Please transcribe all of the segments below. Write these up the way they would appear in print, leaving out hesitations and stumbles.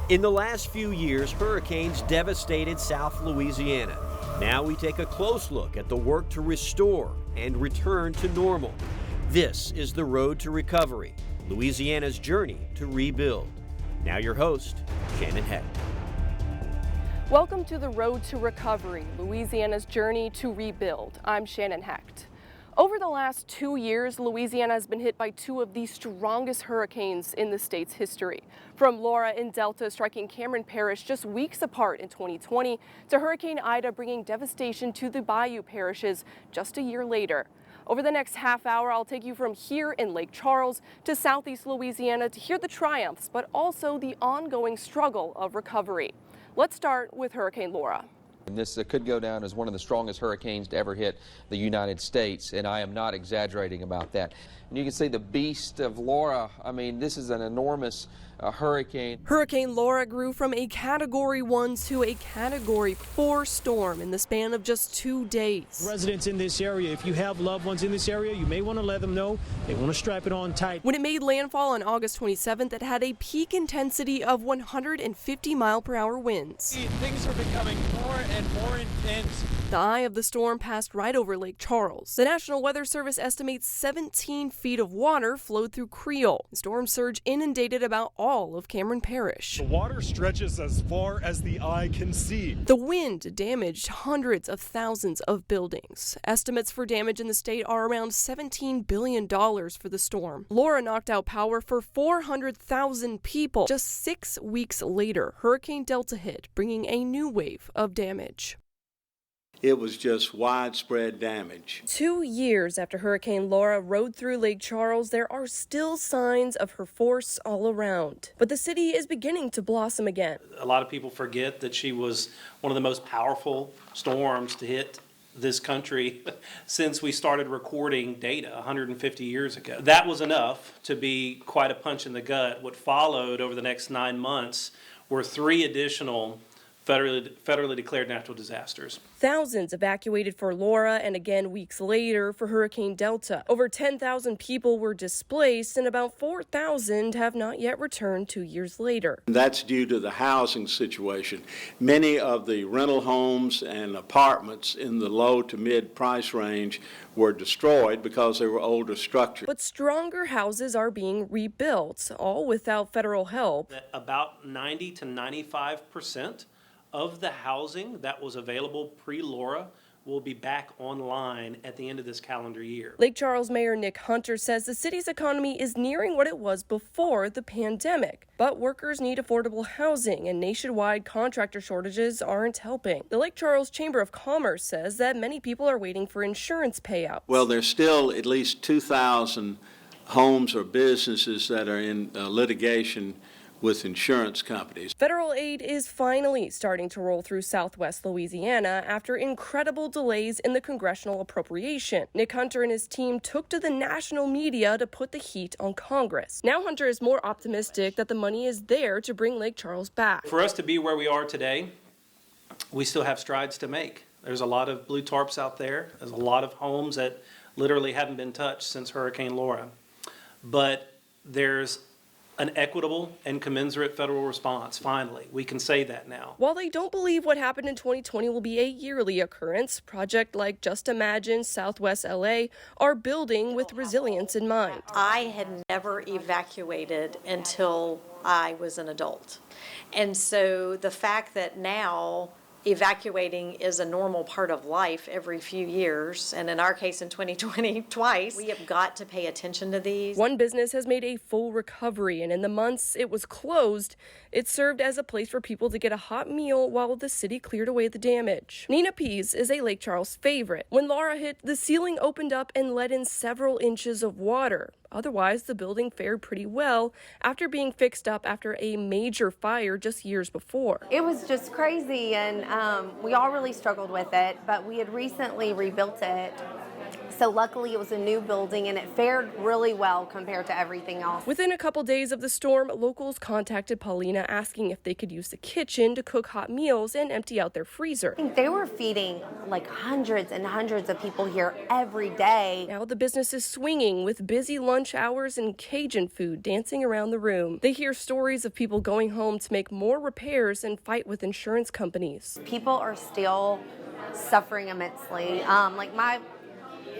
In the last few years, hurricanes devastated South Louisiana. Now we take a close look at the work to restore and return to normal. This is the road to recovery, Louisiana's journey to rebuild. Now your host, Shannon Heckt. Welcome to the road to recovery, Louisiana's journey to rebuild. I'm Shannon Heckt. Over the last 2 years, Louisiana has been hit by two of the strongest hurricanes in the state's history. From Laura and Delta striking Cameron Parish just weeks apart in 2020 to Hurricane Ida bringing devastation to the Bayou parishes just a year later. Over the next half hour, I'll take you from here in Lake Charles to southeast Louisiana to hear the triumphs, but also the ongoing struggle of recovery. Let's start with Hurricane Laura. And this could go down as one of the strongest hurricanes to ever hit the United States, and I am not exaggerating about that. And you can see the beast of Laura. I mean, this is an enormous hurricane. Hurricane Laura grew from a Category 1 to a Category 4 storm in the span of just 2 days. Residents in this area, if you have loved ones in this area, you may want to let them know they want to strap it on tight. When it made landfall on August 27th, it had a peak intensity of 150 mile-per-hour winds. Things are becoming more and more intense. The eye of the storm passed right over Lake Charles. The National Weather Service estimates 17 feet of water flowed through Creole. The storm surge inundated about all of Cameron Parish. The water stretches as far as the eye can see. The wind damaged hundreds of thousands of buildings. Estimates for damage in the state are around $17 billion for the storm. Laura knocked out power for 400,000 people. Just 6 weeks later, Hurricane Delta hit, bringing a new wave of damage. It was just widespread damage. 2 years after Hurricane Laura rode through Lake Charles, there are still signs of her force all around. But the city is beginning to blossom again. A lot of people forget that she was one of the most powerful storms to hit this country since we started recording data 150 years ago. That was enough to be quite a punch in the gut. What followed over the next 9 months were 3 additional federally declared natural disasters. Thousands evacuated for Laura and again weeks later for Hurricane Delta. Over 10,000 people were displaced and about 4,000 have not yet returned 2 years later. That's due to the housing situation. Many of the rental homes and apartments in the low to mid price range were destroyed because they were older structures. But stronger houses are being rebuilt, all without federal help. About 90 to 95% of the housing that was available pre-Laura will be back online at the end of this calendar year. Lake Charles Mayor Nick Hunter says the city's economy is nearing what it was before the pandemic. But workers need affordable housing and nationwide contractor shortages aren't helping. The Lake Charles Chamber of Commerce says that many people are waiting for insurance payouts. Well, there's still at least 2,000 homes or businesses that are in litigation with insurance companies. Federal aid is finally starting to roll through southwest Louisiana after incredible delays in the congressional appropriation. Nick Hunter and his team took to the national media to put the heat on Congress. Now Hunter is more optimistic that the money is there to bring Lake Charles back. For us to be where we are today, we still have strides to make. There's a lot of blue tarps out there. There's a lot of homes that literally haven't been touched since Hurricane Laura. But there's an equitable and commensurate federal response, finally. We can say that now. While they don't believe what happened in 2020 will be a yearly occurrence, projects like Just Imagine Southwest LA are building with resilience in mind. I had never evacuated until I was an adult. And so the fact that now evacuating is a normal part of life every few years, and in our case in 2020 twice, we have got to pay attention to these. One business has made a full recovery, and in the months it was closed, it served as a place for people to get a hot meal while the city cleared away the damage. Nina Pease is a Lake Charles favorite. When Laura hit, the ceiling opened up and let in several inches of water. Otherwise, the building fared pretty well after being fixed up after a major fire just years before. It was just crazy, and we all really struggled with it, but we had recently rebuilt it. So So luckily it was a new building and it fared really well compared to everything else. Within a couple days of the storm, locals contacted Paulina asking if they could use the kitchen to cook hot meals and empty out their freezer. They were feeding like hundreds and hundreds of people here every day. Now the business is swinging with busy lunch hours and Cajun food dancing around the room. They hear stories of people going home to make more repairs and fight with insurance companies. People are still suffering immensely. Like my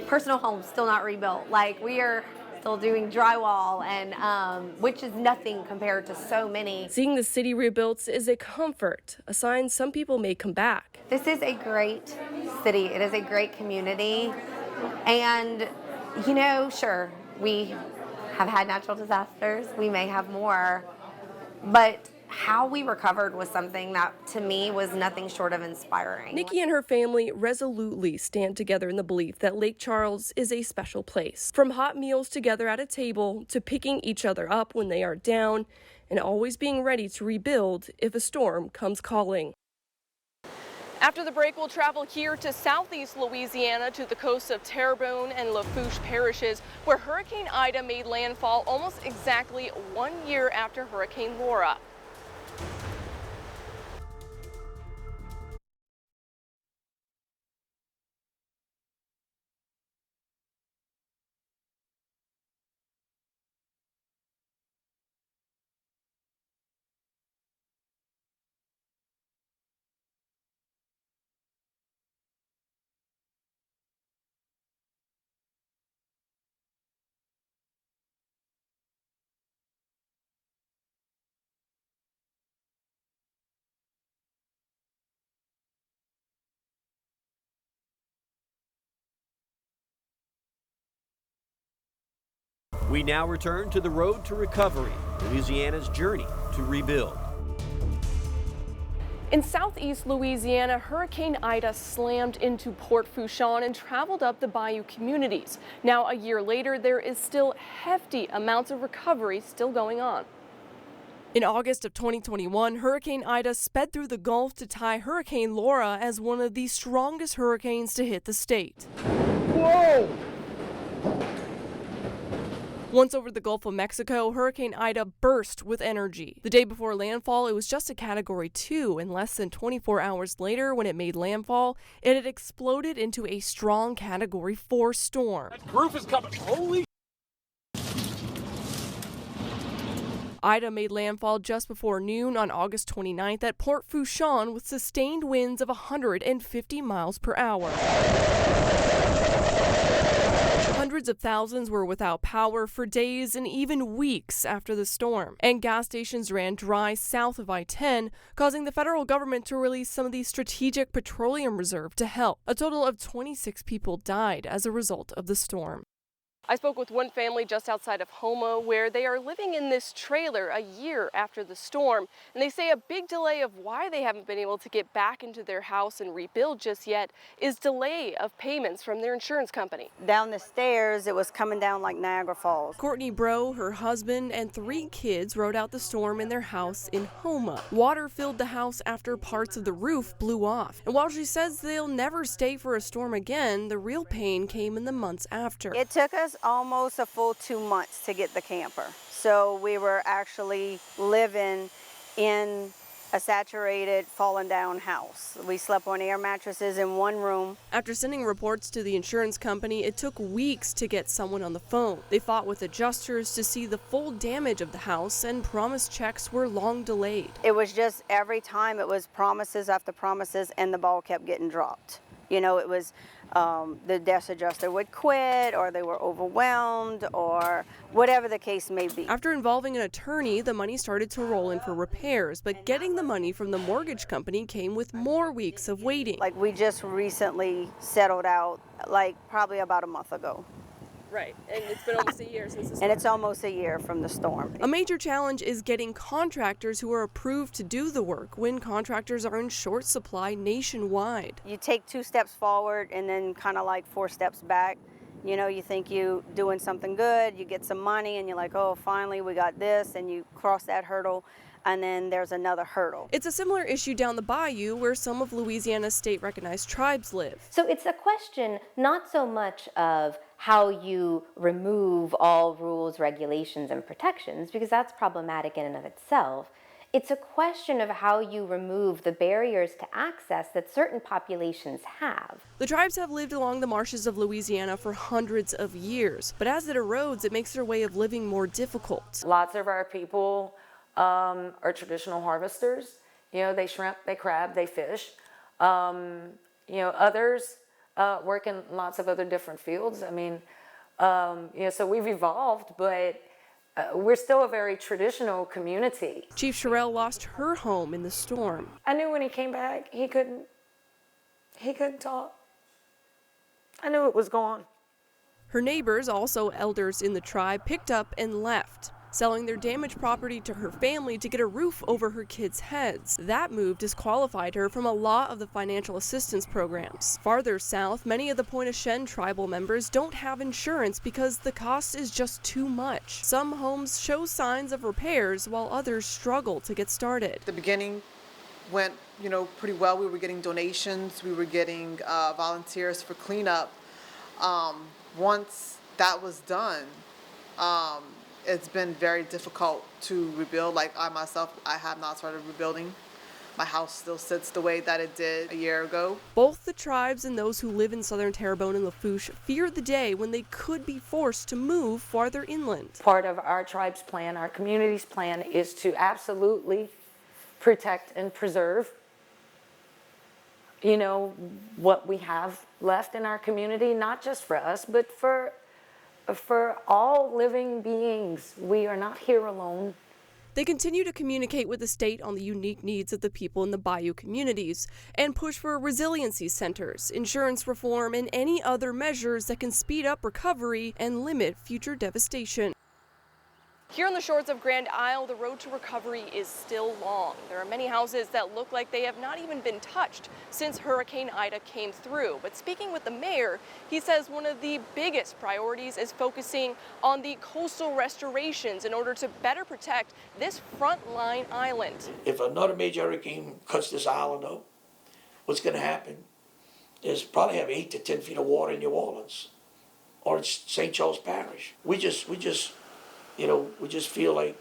personal home's still not rebuilt. Like we are still doing drywall, and which is nothing compared to so many. Seeing the city rebuilt is a comfort, a sign some people may come back. This is a great city. It is a great community. And, you know, sure, we have had natural disasters. We may have more. But how we recovered was something that, to me, was nothing short of inspiring. Nikki and her family resolutely stand together in the belief that Lake Charles is a special place. From hot meals together at a table to picking each other up when they are down and always being ready to rebuild if a storm comes calling. After the break, we'll travel here to southeast Louisiana to the coasts of Terrebonne and Lafourche parishes, where Hurricane Ida made landfall almost exactly 1 year after Hurricane Laura. We now return to the road to recovery, Louisiana's journey to rebuild. In southeast Louisiana, Hurricane Ida slammed into Port Fourchon and traveled up the bayou communities. Now, a year later, there is still hefty amounts of recovery still going on. In August of 2021, Hurricane Ida sped through the Gulf to tie Hurricane Laura as one of the strongest hurricanes to hit the state. Whoa! Once over the Gulf of Mexico, Hurricane Ida burst with energy. The day before landfall, it was just a Category 2, and less than 24 hours later, when it made landfall, it had exploded into a strong Category 4 storm. That roof is coming. Holy! Ida made landfall just before noon on August 29th at Port Fourchon with sustained winds of 150 miles per hour. Hundreds of thousands were without power for days and even weeks after the storm, and gas stations ran dry south of I-10, causing the federal government to release some of the Strategic Petroleum Reserve to help. A total of 26 people died as a result of the storm. I spoke with one family just outside of Houma where they are living in this trailer a year after the storm, and they say a big delay of why they haven't been able to get back into their house and rebuild just yet is delay of payments from their insurance company. Down the stairs, it was coming down like Niagara Falls. Courtney Bro, her husband, and 3 kids rode out the storm in their house in Houma. Water filled the house after parts of the roof blew off. And while she says they'll never stay for a storm again, the real pain came in the months after. It took us almost a full 2 months to get the camper. So we were actually living in a saturated, fallen down house. We slept on air mattresses in one room. After sending reports to the insurance company, it took weeks to get someone on the phone. They fought with adjusters to see the full damage of the house, and promised checks were long delayed. It was just every time it was promises after promises, and the ball kept getting dropped. You know, it was the desk adjuster would quit, or they were overwhelmed, or whatever the case may be. After involving an attorney, the money started to roll in for repairs, but getting the money from the mortgage company came with more weeks of waiting. Like, we just recently settled out, like probably about a month ago. Right, and it's been almost a year since the storm. And it's almost a year from the storm. A major challenge is getting contractors who are approved to do the work when contractors are in short supply nationwide. You take 2 steps forward and then kind of like 4 steps back. You know, you think you doing something good, you get some money, and you're like, oh, finally we got this, and you cross that hurdle. and then there's another hurdle. It's a similar issue down the bayou where some of Louisiana's state-recognized tribes live. So it's a question not so much of how you remove all rules, regulations, and protections, because that's problematic in and of itself. It's a question of how you remove the barriers to access that certain populations have. The tribes have lived along the marshes of Louisiana for hundreds of years, but as it erodes, it makes their way of living more difficult. Lots of our people are traditional harvesters. You know, they shrimp, they crab, they fish. You know, others work in lots of other different fields. I mean, you know, so we've evolved, but we're still a very traditional community. Chief Cherelle lost her home in the storm. I knew when he came back, he couldn't talk. I knew it was gone. Her neighbors, also elders in the tribe, picked up and left, selling their damaged property to her family to get a roof over her kids' heads. That move disqualified her from a lot of the financial assistance programs. Farther south, many of the Pointe-au-Chien tribal members don't have insurance because the cost is just too much. Some homes show signs of repairs while others struggle to get started. The beginning went, you know, pretty well. We were getting donations, we were getting volunteers for cleanup. Once that was done, it's been very difficult to rebuild. Like I myself, I have not started rebuilding. My house still sits the way that it did a year ago. Both the tribes and those who live in southern Terrebonne and Lafourche fear the day when they could be forced to move farther inland. Part of our tribe's plan, our community's plan, is to absolutely protect and preserve, you know, what we have left in our community, not just for us, but for all living beings. We are not here alone. They continue to communicate with the state on the unique needs of the people in the bayou communities and push for resiliency centers, insurance reform, and any other measures that can speed up recovery and limit future devastation. Here on the shores of Grand Isle, the road to recovery is still long. There are many houses that look like they have not even been touched since Hurricane Ida came through. But speaking with the mayor, he says one of the biggest priorities is focusing on the coastal restorations in order to better protect this frontline island. If another major hurricane cuts this island up, what's going to happen is probably have 8 to 10 feet of water in New Orleans or in St. Charles Parish. We just feel like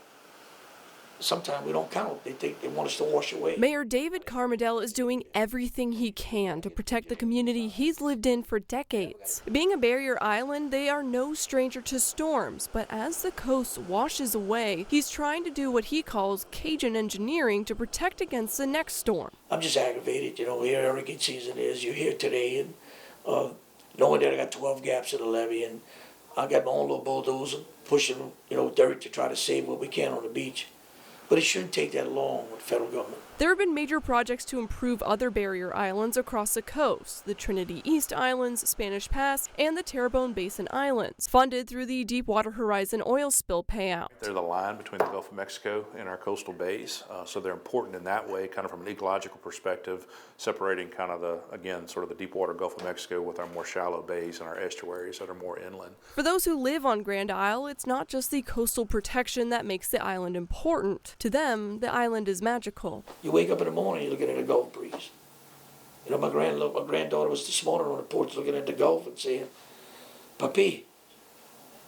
sometimes we don't count. They think they want us to wash away. Mayor David Carmadel is doing everything he can to protect the community he's lived in for decades. Being a barrier island, they are no stranger to storms, but as the coast washes away, he's trying to do what he calls Cajun engineering to protect against the next storm. I'm just aggravated, you know, here hurricane season is. You're here today, and knowing that I got 12 gaps in the levee, and I got my own little bulldozer pushing, you know, dirt to try to save what we can on the beach. But it shouldn't take that long with the federal government. There have been major projects to improve other barrier islands across the coast, the Trinity East Islands, Spanish Pass, and the Terrebonne Basin Islands, funded through the Deepwater Horizon oil spill payout. They're the line between the Gulf of Mexico and our coastal bays, so they're important in that way, kind of from an ecological perspective, separating kind of sort of the Deepwater Gulf of Mexico with our more shallow bays and our estuaries that are more inland. For those who live on Grand Isle, it's not just the coastal protection that makes the island important. To them, the island is magical. You wake up in the morning, you're looking at a Gulf breeze. You know, my granddaughter was this morning on the porch looking at the Gulf and saying, "Papi,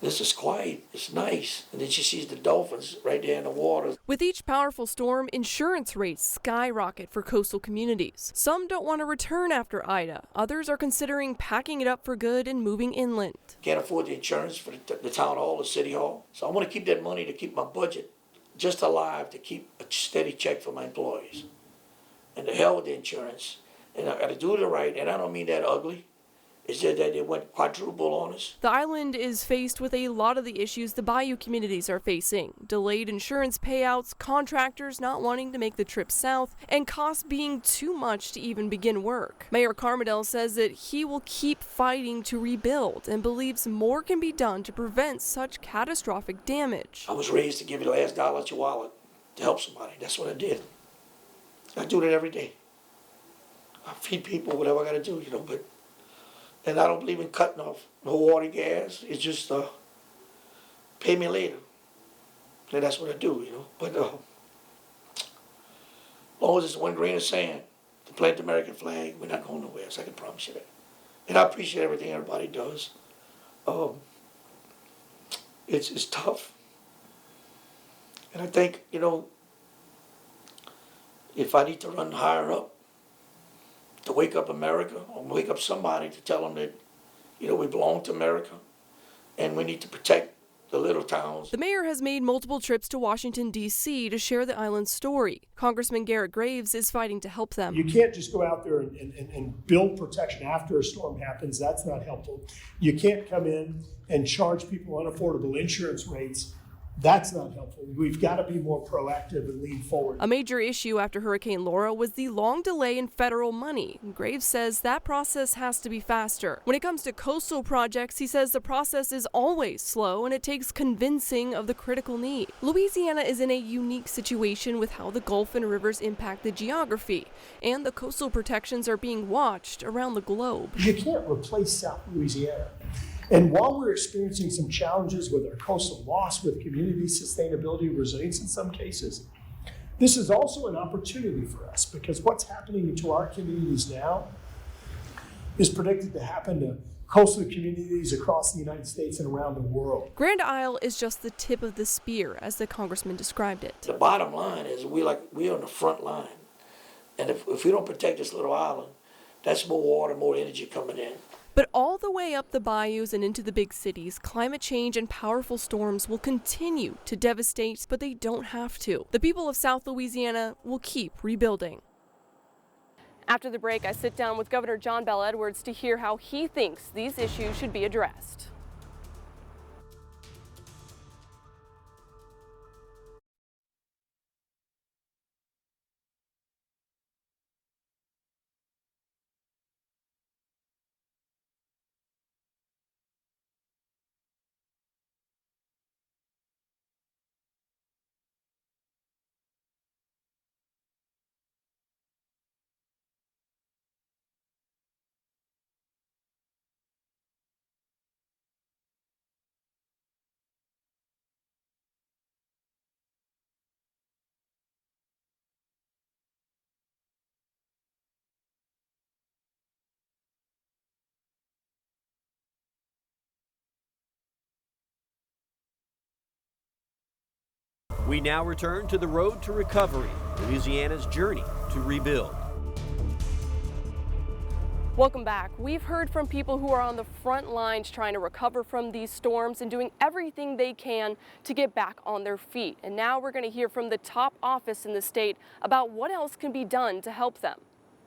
this is quiet, it's nice." And then she sees the dolphins right there in the water. With each powerful storm, insurance rates skyrocket for coastal communities. Some don't want to return after Ida. Others are considering packing it up for good and moving inland. Can't afford the insurance for the town hall, the city hall. So I want to keep that money to keep my budget just alive, to keep a steady check for my employees. And the hell with the insurance. And I got to do it right, and I don't mean that ugly. It's just that it went quadruple on us. The island is faced with a lot of the issues the bayou communities are facing. Delayed insurance payouts, contractors not wanting to make the trip south, and costs being too much to even begin work. Mayor Carmadel says that he will keep fighting to rebuild and believes more can be done to prevent such catastrophic damage. I was raised to give you the last dollar at your wallet to help somebody. That's what I did. I do that every day. I feed people, whatever I got to do, you know, and I don't believe in cutting off no water, gas. It's just pay me later. And that's what I do, you know. But long as it's one grain of sand to plant the American flag, we're not going nowhere, so I can promise you that. And I appreciate everything everybody does. It's tough. And I think, you know, if I need to run higher up to wake up America, or wake up somebody to tell them that, you know, we belong to America and we need to protect the little towns. The mayor has made multiple trips to Washington, D.C. to share the island's story. Congressman Garrett Graves is fighting to help them. You can't just go out there and build protection after a storm happens. That's not helpful. You can't come in and charge people unaffordable insurance rates. That's not helpful. We've got to be more proactive and lean forward. A major issue after Hurricane Laura was the long delay in federal money. Graves says that process has to be faster. When it comes to coastal projects, he says the process is always slow and it takes convincing of the critical need. Louisiana is in a unique situation with how the Gulf and rivers impact the geography, and the coastal protections are being watched around the globe. You can't replace South Louisiana. And while we're experiencing some challenges with our coastal loss, with community sustainability, resilience in some cases, this is also an opportunity for us, because what's happening to our communities now is predicted to happen to coastal communities across the United States and around the world. Grand Isle is just the tip of the spear, as the congressman described it. The bottom line is we're on the front line. And if we don't protect this little island, that's more water, more energy coming in. But all the way up the bayous and into the big cities, climate change and powerful storms will continue to devastate, but they don't have to. The people of South Louisiana will keep rebuilding. After the break, I sit down with Governor John Bel Edwards to hear how he thinks these issues should be addressed. We now return to the road to recovery, Louisiana's journey to rebuild. Welcome back. We've heard from people who are on the front lines trying to recover from these storms and doing everything they can to get back on their feet. And now we're going to hear from the top office in the state about what else can be done to help them.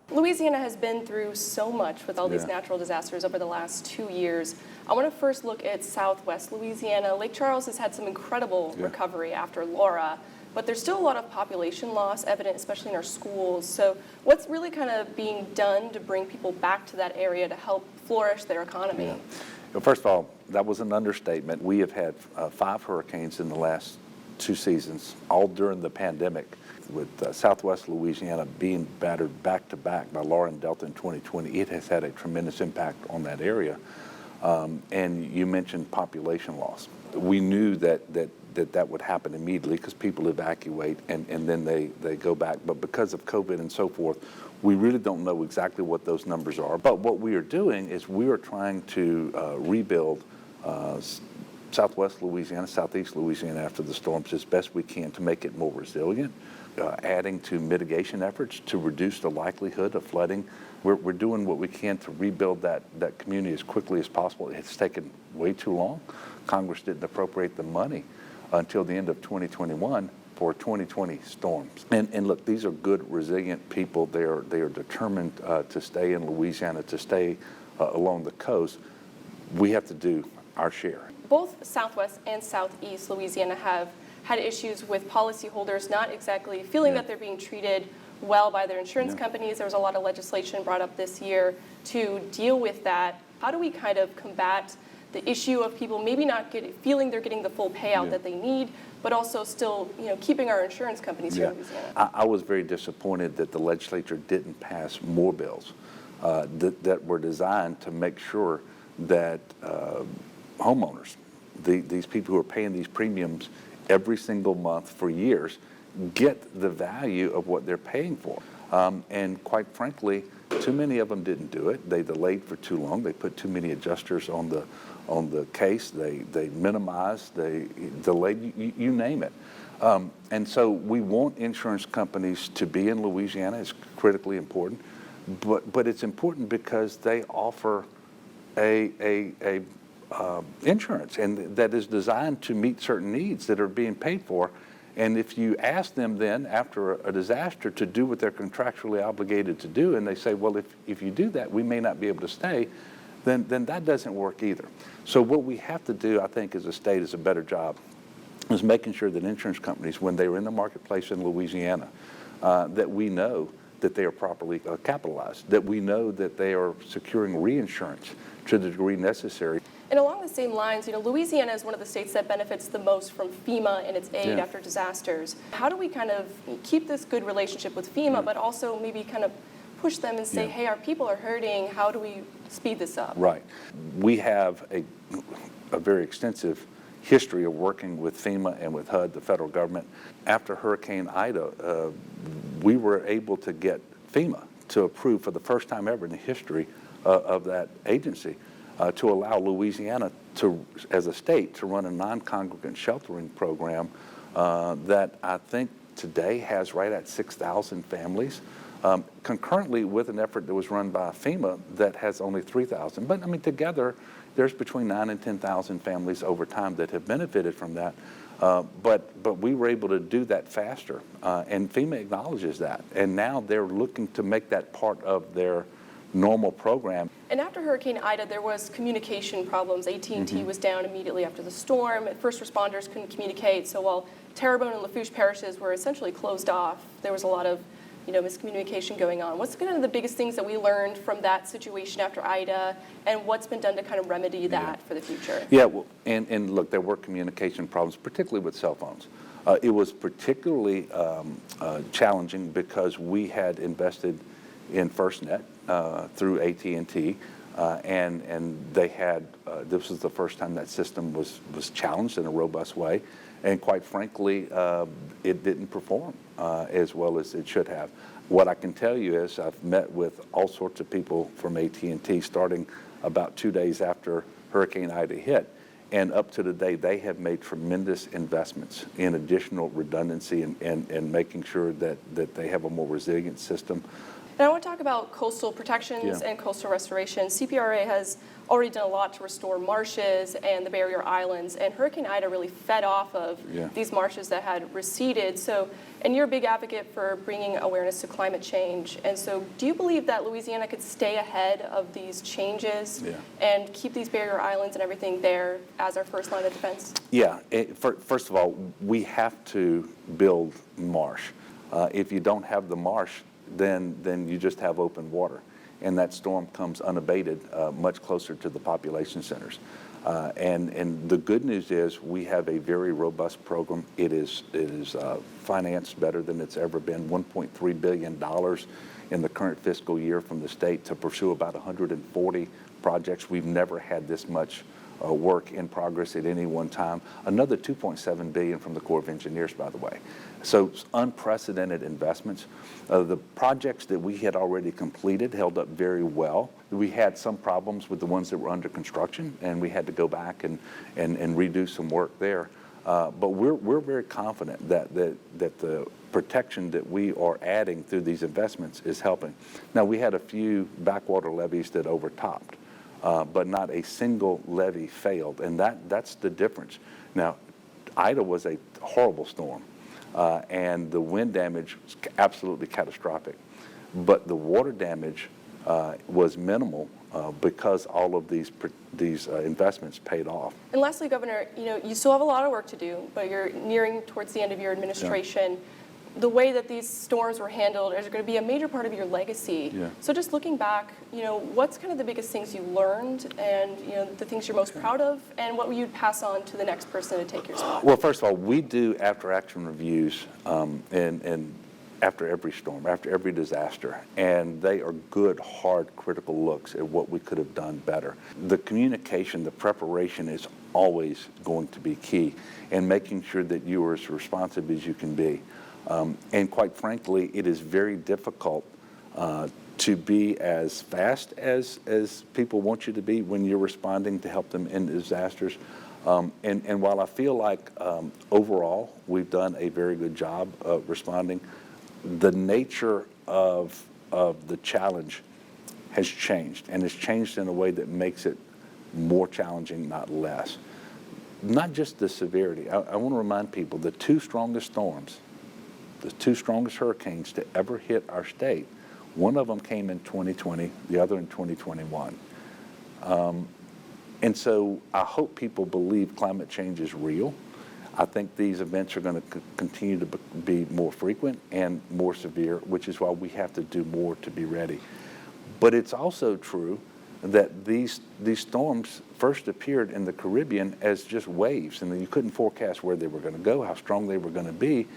Louisiana has been through so much with all these natural disasters over the last 2 years. I want to first look at Southwest Louisiana. Lake Charles has had some incredible recovery after Laura, but there's still a lot of population loss evident, especially in our schools. So what's really kind of being done to bring people back to that area to help flourish their economy? Well, first of all, that was an understatement. We have had 5 hurricanes in the last 2 seasons, all during the pandemic. With Southwest Louisiana being battered back-to-back by Laura and Delta in 2020, it has had a tremendous impact on that area. And you mentioned population loss. We knew that would happen immediately because people evacuate and then they go back. But because of COVID and so forth, we really don't know exactly what those numbers are. But what we are doing is we are trying to rebuild Southwest Louisiana, Southeast Louisiana after the storms as best we can to make it more resilient. Adding to mitigation efforts to reduce the likelihood of flooding. We're doing what we can to rebuild that community as quickly as possible. It's taken way too long. Congress didn't appropriate the money until the end of 2021 for 2020 storms. And look, these are good, resilient people. They are determined to stay in Louisiana, to stay along the coast. We have to do our share. Both Southwest and Southeast Louisiana have had issues with policyholders not exactly feeling that they're being treated well by their insurance companies. There was a lot of legislation brought up this year to deal with that. How do we kind of combat the issue of people maybe not feeling they're getting the full payout that they need, but also still, keeping our insurance companies here in Louisiana? I was very disappointed that the legislature didn't pass more bills that were designed to make sure that homeowners, these people who are paying these premiums every single month for years, get the value of what they're paying for. And quite frankly, too many of them didn't do it. They delayed for too long. They put too many adjusters on the case. They minimized, they delayed, you name it. And so we want insurance companies to be in Louisiana. It's critically important. But it's important because they offer a insurance and that is designed to meet certain needs that are being paid for. And if you ask them then after a disaster to do what they're contractually obligated to do, and they say, well, if you do that, we may not be able to stay, then that doesn't work either. So what we have to do, I think, as a state is a better job, is making sure that insurance companies, when they're in the marketplace in Louisiana, that we know that they are properly capitalized, that we know that they are securing reinsurance to the degree necessary. And along the same lines, Louisiana is one of the states that benefits the most from FEMA and its aid after disasters. How do we kind of keep this good relationship with FEMA, but also maybe kind of push them and say, hey, our people are hurting, how do we speed this up? Right. We have a very extensive history of working with FEMA and with HUD, the federal government. After Hurricane Ida, we were able to get FEMA to approve for the first time ever in the history of that agency to allow Louisiana to, as a state, to run a non-congregant sheltering program that I think today has right at 6,000 families, concurrently with an effort that was run by FEMA that has only 3,000. But I mean, together, there's between 9,000 and 10,000 families over time that have benefited from that. But we were able to do that faster, and FEMA acknowledges that. And now they're looking to make that part of their normal program. And after Hurricane Ida, there was communication problems. AT&T was down immediately after the storm. First responders couldn't communicate. So while Terrebonne and Lafourche parishes were essentially closed off, there was a lot of miscommunication going on. What's kind of the biggest things that we learned from that situation after Ida, and what's been done to kind of remedy that for the future? Yeah, well, and look, there were communication problems, particularly with cell phones. It was particularly challenging because we had invested in FirstNet through AT&T, and they had, this was the first time that system was challenged in a robust way, and quite frankly, it didn't perform as well as it should have. What I can tell you is I've met with all sorts of people from AT&T starting about 2 days after Hurricane Ida hit, and up to today they have made tremendous investments in additional redundancy and making sure that they have a more resilient system. And I want to talk about coastal protections and coastal restoration. CPRA has already done a lot to restore marshes and the barrier islands, and Hurricane Ida really fed off of these marshes that had receded. So, and you're a big advocate for bringing awareness to climate change. And so do you believe that Louisiana could stay ahead of these changes and keep these barrier islands and everything there as our first line of defense? Yeah, first of all, we have to build marsh. If you don't have the marsh, then you just have open water, and that storm comes unabated much closer to the population centers. And the good news is we have a very robust program. It is financed better than it's ever been, $1.3 billion in the current fiscal year from the state to pursue about 140 projects. We've never had this much work in progress at any one time. Another $2.7 billion from the Corps of Engineers, by the way. So unprecedented investments. The projects that we had already completed held up very well. We had some problems with the ones that were under construction, and we had to go back and redo some work there. But we're very confident that the protection that we are adding through these investments is helping. Now, we had a few backwater levees that overtopped, but not a single levee failed, and that's the difference. Now, Ida was a horrible storm, and the wind damage was absolutely catastrophic, but the water damage was minimal because all of these investments paid off. And lastly, Governor, you still have a lot of work to do, but you're nearing towards the end of your administration. Yeah. The way that these storms were handled is going to be a major part of your legacy. Yeah. So just looking back, what's kind of the biggest things you learned and, the things you're most proud of, and what would you pass on to the next person to take your spot? Well, first of all, we do after-action reviews and after every storm, after every disaster, and they are good, hard, critical looks at what we could have done better. The communication, the preparation is always going to be key, and making sure that you are as responsive as you can be. And quite frankly, it is very difficult to be as fast as people want you to be when you're responding to help them in disasters. And while I feel like overall we've done a very good job of responding, the nature of the challenge has changed, and it's changed in a way that makes it more challenging, not less. Not just the severity. I want to remind people the two strongest storms, the two strongest hurricanes to ever hit our state, one of them came in 2020, the other in 2021. And so I hope people believe climate change is real. I think these events are going to continue to be more frequent and more severe, which is why we have to do more to be ready. But it's also true that these storms first appeared in the Caribbean as just waves, and you couldn't forecast where they were going to go, how strong they were going to be.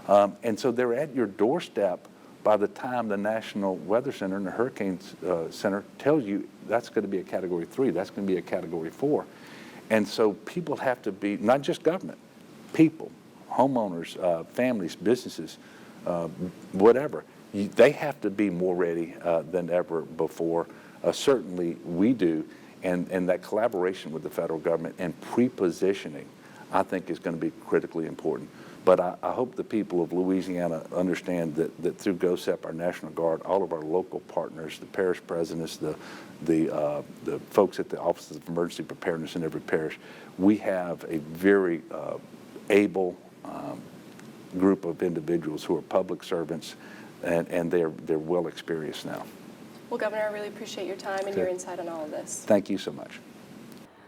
And so they're at your doorstep by the time the National Weather Center and the Hurricanes Center tells you that's going to be a Category 3, that's going to be a Category 4. And so people have to be, not just government, people, homeowners, families, businesses, whatever, they have to be more ready than ever before. Certainly we do, and that collaboration with the federal government and pre-positioning, I think, is going to be critically important. But I hope the people of Louisiana understand that through GOSEP, our National Guard, all of our local partners, the parish presidents, the folks at the Offices of Emergency Preparedness in every parish, we have a very able group of individuals who are public servants, and they're well experienced now. Well, Governor, I really appreciate your time and your insight on all of this. Thank you so much.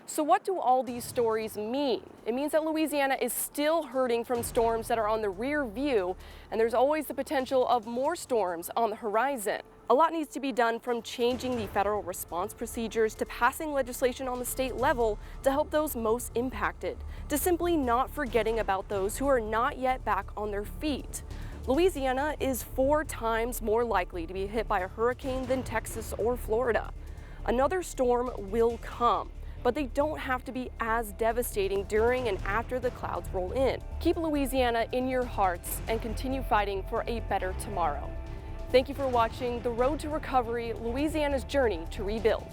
So what do all these stories mean? It means that Louisiana is still hurting from storms that are on the rear view, and there's always the potential of more storms on the horizon. A lot needs to be done, from changing the federal response procedures to passing legislation on the state level to help those most impacted, to simply not forgetting about those who are not yet back on their feet. Louisiana is 4 times more likely to be hit by a hurricane than Texas or Florida. Another storm will come, but they don't have to be as devastating during and after the clouds roll in. Keep Louisiana in your hearts and continue fighting for a better tomorrow. Thank you for watching The Road to Recovery, Louisiana's Journey to Rebuild.